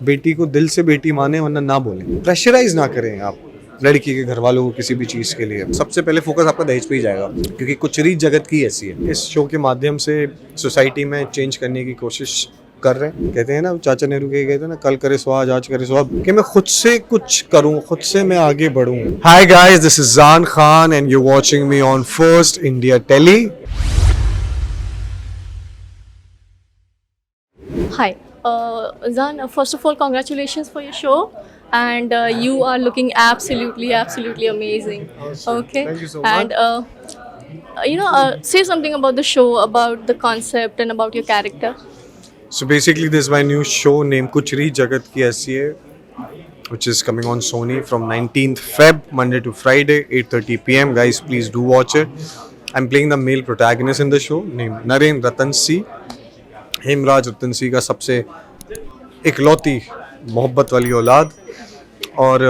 बेटी को दिल से बेटी माने वरना ना बोलें। प्रेशराइज ना करें आप लड़की के घर वालों को किसी भी चीज़ के लिए। सबसे पहले फोकस आपका दहेज पे ही जाएगा, क्योंकि कुछ रीत जगत की ऐसी है। इस शो के माध्यम से सोसाइटी में चेंज करने की कोशिश कर रहे हैं। कहते हैं ना, चाचा नेहरू के कहते हैं ना, कल करे सो आज करे सो अब, कि मैं खुद से कुछ करूं, खुद से मैं आगे बढ़ूं। Hi guys, this is Zan Khan and you watching me on First India tele. Hi, Zan. First of all, congratulations for your show, and you are looking absolutely amazing. Okay, Thank you so much. And say something about the show, about the concept, and about your character. So basically, this is my new show named Kuch Reet Jagat Ki Aisi Hai, which is coming on Sony from 19th Feb, Monday to Friday, 8:30 p.m. Guys, please do watch it. I'm playing the male protagonist in the show named Naren Ratan C. Hemraj Ratan Singh का सबसे इकलौती मोहब्बत वाली औलाद। और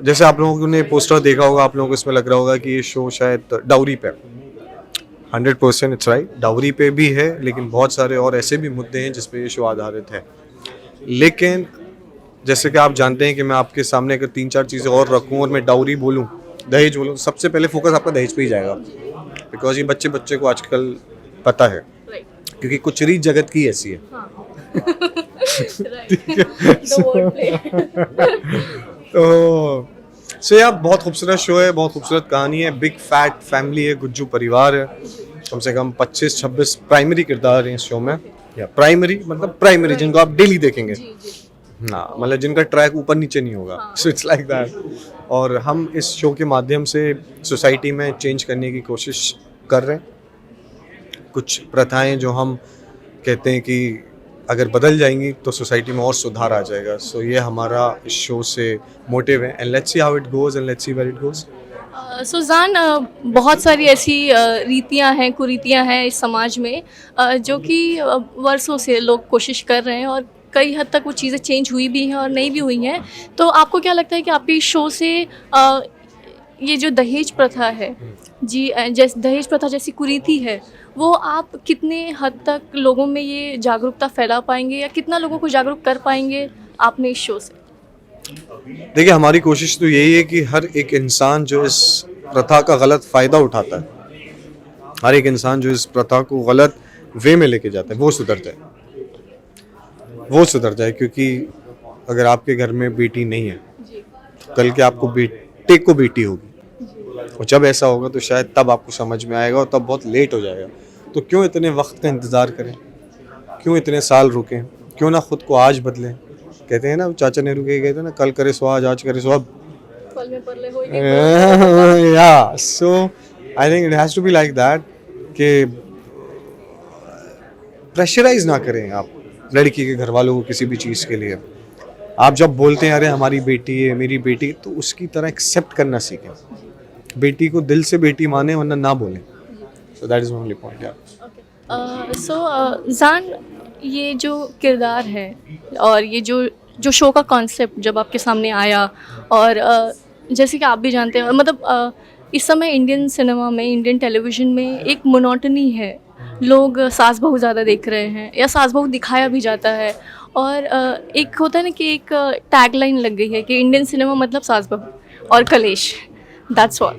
जैसे आप लोगों ने पोस्टर देखा होगा, आप लोगों को इसमें लग रहा होगा कि ये शो शायद डाउरी पे 100% इट्स राइट, डाउरी पे भी है, लेकिन बहुत सारे और ऐसे भी मुद्दे हैं जिस पे ये शो आधारित है। लेकिन जैसे कि आप जानते हैं कि मैं आपके सामने अगर 3-4 चीज़ें और रखूँ और मैं डाउरी बोलूँ, दहेज बोलूँ, सबसे पहले फोकस आपका दहेज पे ही जाएगा, बिकॉज ये बच्चे को आजकल पता है, क्योंकि कुछ रीत जगत की ऐसी है। तो सो यार, बहुत खूबसूरत शो है, बहुत खूबसूरत कहानी है, बिग फैट फैमिली है, गुज्जू परिवार है, कम से कम 25-26 प्राइमरी किरदार हैं इस शो में। या प्राइमरी मतलब प्राइमरी जिनको आप डेली देखेंगे, हाँ, मतलब जिनका ट्रैक ऊपर नीचे नहीं होगा। So it's like that. और हम इस शो के माध्यम से सोसाइटी में चेंज करने की कोशिश कर रहे हैं। कुछ प्रथाएं जो हम कहते हैं कि अगर बदल जाएंगी तो सोसाइटी में और सुधार आ जाएगा। सो ये हमारा इस शो से मोटिव है, and let's see how it goes and let's see where it goes. So जान, बहुत सारी ऐसी रीतियां हैं, कुरीतियां हैं इस समाज में, जो कि वर्षों से लोग कोशिश कर रहे हैं, और कई हद तक वो चीज़ें चेंज हुई भी हैं और नहीं भी हुई हैं। तो आपको क्या लगता है कि आपके इस शो से ये जो दहेज प्रथा है जी, जैसे दहेज प्रथा जैसी कुरीति है, वो आप कितने हद तक लोगों में ये जागरूकता फैला पाएंगे, या कितना लोगों को जागरूक कर पाएंगे आपने इस शो से? देखिए, हमारी कोशिश तो यही है कि हर एक इंसान जो इस प्रथा का गलत फ़ायदा उठाता है, हर एक इंसान जो इस प्रथा को गलत वे में लेके जाता है, वो सुधर जाए। क्योंकि अगर आपके घर में बेटी नहीं है, कल के आपको बेटे को बेटी होगी, और जब ऐसा होगा तो शायद तब आपको समझ में आएगा, और तब बहुत लेट हो जाएगा। तो क्यों इतने वक्त का इंतज़ार करें, क्यों इतने साल रुकें, क्यों ना खुद को आज बदलें। कहते हैं ना, चाचा नेहरू के कहते हैं ना, कल करे सो आज करे सो अब। पल में परले होएगी। या so I think it has to be like that, कि प्रेशराइज ना करें आप लड़की के घर वालों को किसी भी चीज़ के लिए। आप जब बोलते हैं अरे हमारी बेटी है, मेरी बेटी, तो उसकी तरह एक्सेप्ट करना सीखें। बेटी को दिल से बेटी माने वरना ना बोलें। So that is my only point यार। सो जान, ये जो किरदार है और ये जो शो का कॉन्सेप्ट जब आपके सामने आया, और जैसे कि आप भी जानते हैं, मतलब इस समय इंडियन सिनेमा में, इंडियन टेलीविज़न में एक मोनोटनी है। लोग सास बहू ज़्यादा देख रहे हैं, या सास बहू दिखाया भी जाता है, और एक होता है ना कि एक टैगलाइन लग गई है कि इंडियन सिनेमा मतलब सास बहू और कलेश, दैट्स ऑल।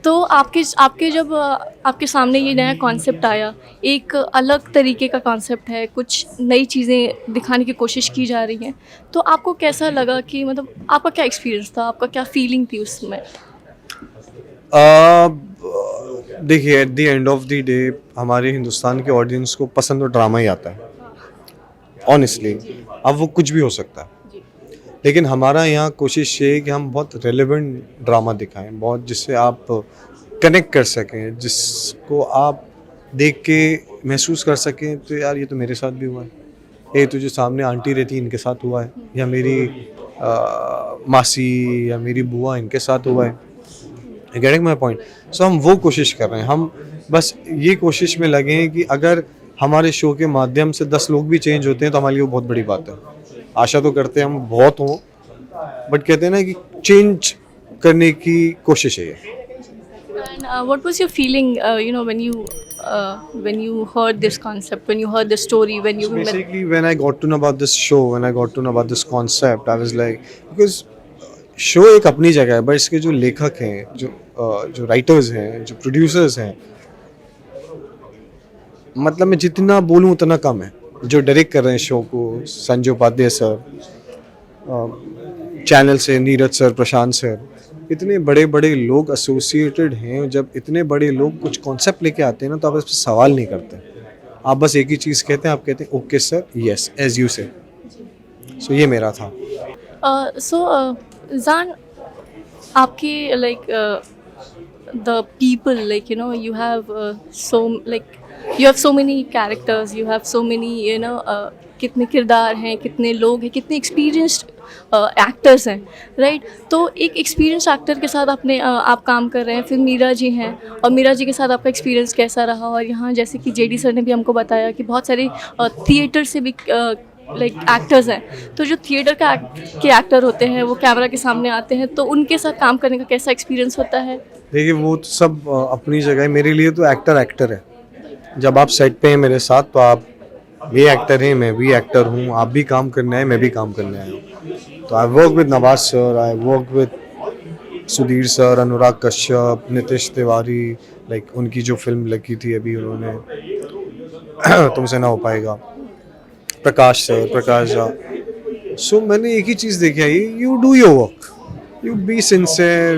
तो आपके जब आपके सामने ये नया कॉन्सेप्ट आया, एक अलग तरीके का कॉन्सेप्ट है, कुछ नई चीज़ें दिखाने की कोशिश की जा रही हैं, तो आपको कैसा लगा? कि मतलब आपका क्या एक्सपीरियंस था, आपका क्या फीलिंग थी उसमें? देखिए, at the end of the day हमारे हिंदुस्तान के ऑडियंस को पसंद तो ड्रामा ही आता है, ऑनेस्टली। अब वो कुछ भी हो सकता है, लेकिन हमारा यहाँ कोशिश ये है कि हम बहुत रेलेवेंट ड्रामा दिखाएं, बहुत जिससे आप कनेक्ट कर सकें, जिसको आप देख के महसूस कर सकें, तो यार ये तो मेरे साथ भी हुआ है, ये तो जो सामने आंटी रहती इनके साथ हुआ है, या मेरी मासी या मेरी बुआ इनके साथ हुआ है। Getting my point? सो हम वो कोशिश कर रहे हैं। हम बस ये कोशिश में लगे हैं कि अगर हमारे शो के माध्यम से 10 लोग भी चेंज होते हैं तो हमारे लिए वो बहुत बड़ी बात है। आशा तो करते हैं हम बहुत हों, बट कहते हैं ना कि चेंज करने की कोशिश है ये। what was your feeling, when you heard this concept, when you heard the story, when you met? Basically, when I got to know about this show, when I got to know about this concept, I was like, because show एक अपनी जगह है, but इसके जो लेखक हैं, जो writers हैं, जो प्रोड्यूसर्स हैं, मतलब मैं जितना बोलूँ उतना कम है. जो डायरेक्ट कर रहे हैं शो को, संजय उपाध्याय सर, चैनल से नीरज सर, प्रशांत सर, इतने बड़े बड़े लोग एसोसिएटेड हैं. जब इतने बड़े लोग कुछ कॉन्सेप्ट लेके आते हैं ना, तो आप इस पर सवाल नहीं करते, आप बस एक ही चीज़ कहते हैं, आप कहते हैं okay sir, yes, as you say. So ये मेरा था. Zan, आपके like the people, like you have you have so many characters, you have so many कितने किरदार हैं, कितने लोग हैं, कितने एक्सपीरियंस्ड एक्टर्स हैं, राइट. तो एक एक्सपीरियंस एक्टर के साथ आप काम कर रहे हैं, फिर मीरा जी हैं, और मीरा जी के साथ आपका एक्सपीरियंस कैसा रहा. और यहाँ जैसे कि जेडी सर ने भी हमको बताया कि बहुत सारे थिएटर से भी एक्टर्स हैं, तो जो थिएटर के एक्टर होते हैं वो कैमरा के सामने आते हैं, तो उनके साथ काम करने का कैसा एक्सपीरियंस होता है? देखिए, वो तो सब अपनी जगह है. मेरे लिए तो एक्टर है. जब आप सेट पे हैं मेरे साथ, तो आप भी एक्टर हैं, मैं भी एक्टर हूँ. आप भी काम करने आए, मैं भी काम करने आया हूँ. तो I work with Nawaz sir, I work with Sudhir sir, Anurag Kashyap, Nitish Tiwari, like उनकी जो फिल्म लगी थी अभी उन्होंने तुमसे ना हो पाएगा, प्रकाश सर, प्रकाश झा. सो मैंने एक ही चीज़ देखी है, you do your work, you be sincere,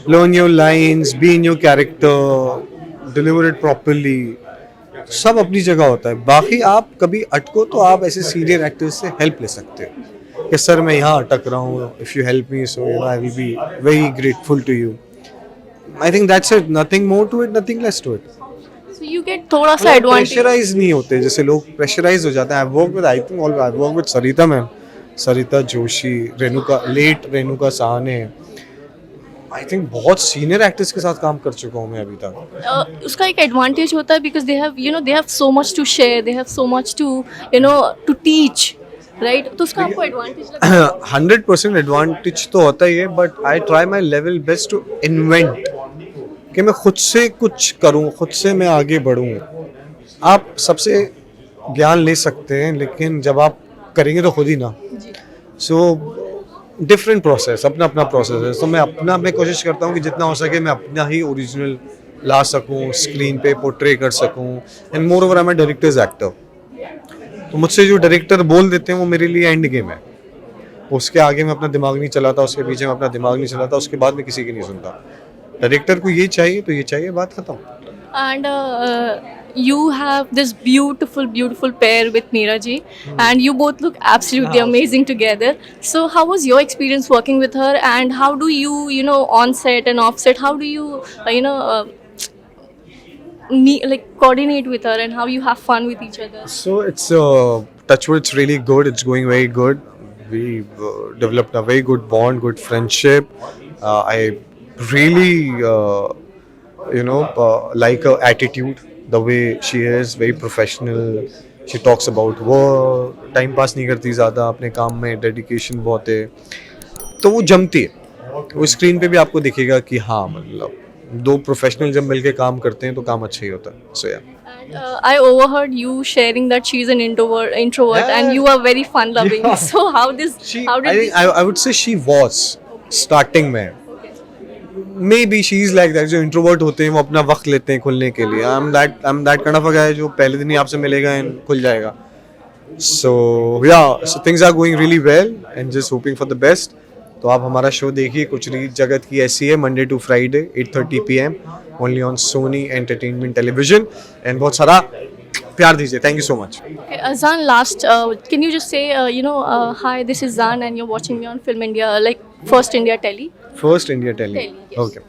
learn your lines, be in your character, deliver it properly. सब अपनी जगह होता है. बाकी आप कभी अटको तो आप ऐसे सीनियर एक्टर्स से हेल्प ले सकते हो कि सर मैं यहाँ अटक रहा हूँ, if you help me, so I will be very grateful to you. I think that's it, nothing more to it, nothing less to it. So you get थोड़ा सा एडवांटेज. प्रेशराइज नहीं होते जैसे लोग प्रेशराइज हो जाते हैं. I work with, I think I work with Sarita ma'am, Sarita Joshi, Renuka साहने. I think बहुत सीनियर एक्टर्स के साथ काम कर चुका हूँ मैं अभी तक. उसका एक एडवांटेज होता है because they have so much to share, they have so much to teach, right. तो उसका आपको एडवांटेज लगता है? 100% एडवांटेज तो होता ही है, but I try my level best to invent कि मैं खुद से कुछ करूं, खुद से मैं आगे बढ़ूं. आप सबसे ज्ञान ले सकते हैं, लेकिन जब आप करेंगे तो खुद ही ना. सो डिफरेंट प्रोसेस, अपना अपना प्रोसेस है. तो मैं कोशिश करता हूं कि जितना हो सके मैं अपना ही ओरिजिनल ला सकूं, स्क्रीन पे पोर्ट्रे कर सकूं. And moreover I am a director's actor, तो मुझसे जो डायरेक्टर बोल देते हैं वो मेरे लिए एंड गेम है. उसके आगे मैं अपना दिमाग नहीं चलाता, उसके पीछे मैं अपना दिमाग नहीं चलाता, उसके बाद मैं किसी की नहीं सुनता. डायरेक्टर को ये चाहिए तो ये चाहिए, बात खत्म. And you have this beautiful pair with Meera ji, and you both look absolutely amazing together. So how was your experience working with her, and how do you on set and off set, how do you coordinate with her, and how you have fun with each other? So it's touchwood, it's really good. It's going very good. We developed a very good bond, good friendship. I really like her attitude, the way she is, very professional. She talks about work, time pass नहीं करती ज़्यादा, अपने काम में dedication बहुत है, तो वो जमती है. वो स्क्रीन पे भी आपको दिखेगा कि हाँ, मतलब दो प्रोफेशनल जब मिलके काम करते हैं तो काम अच्छा ही होता है. सो या. And I overheard you sharing that she's an introvert, and you are very fun loving. So how did I would say she was starting में. Maybe she is like that. जो इंट्रोवर्ट होते हैं वो अपना वक्त लेते हैं खुलने के लिए. I'm that kind of a guy जो पहले दिन ही आपसे मिलेगा and खुल जाएगा. So yeah, so things are going really well and just hoping for the best. तो आप हमारा शो देखिए, कुछ रीत जगत की ऐसी है, Monday to Friday 8:30 PM only on Sony Entertainment Television. And बहुत सारा प्यार दीजिए. Thank you so much. Okay, Zan, last, can you just say, hi, this is Zan and you're watching me on Film India, like First India Telly. First India Telly. Telly, yes. Okay.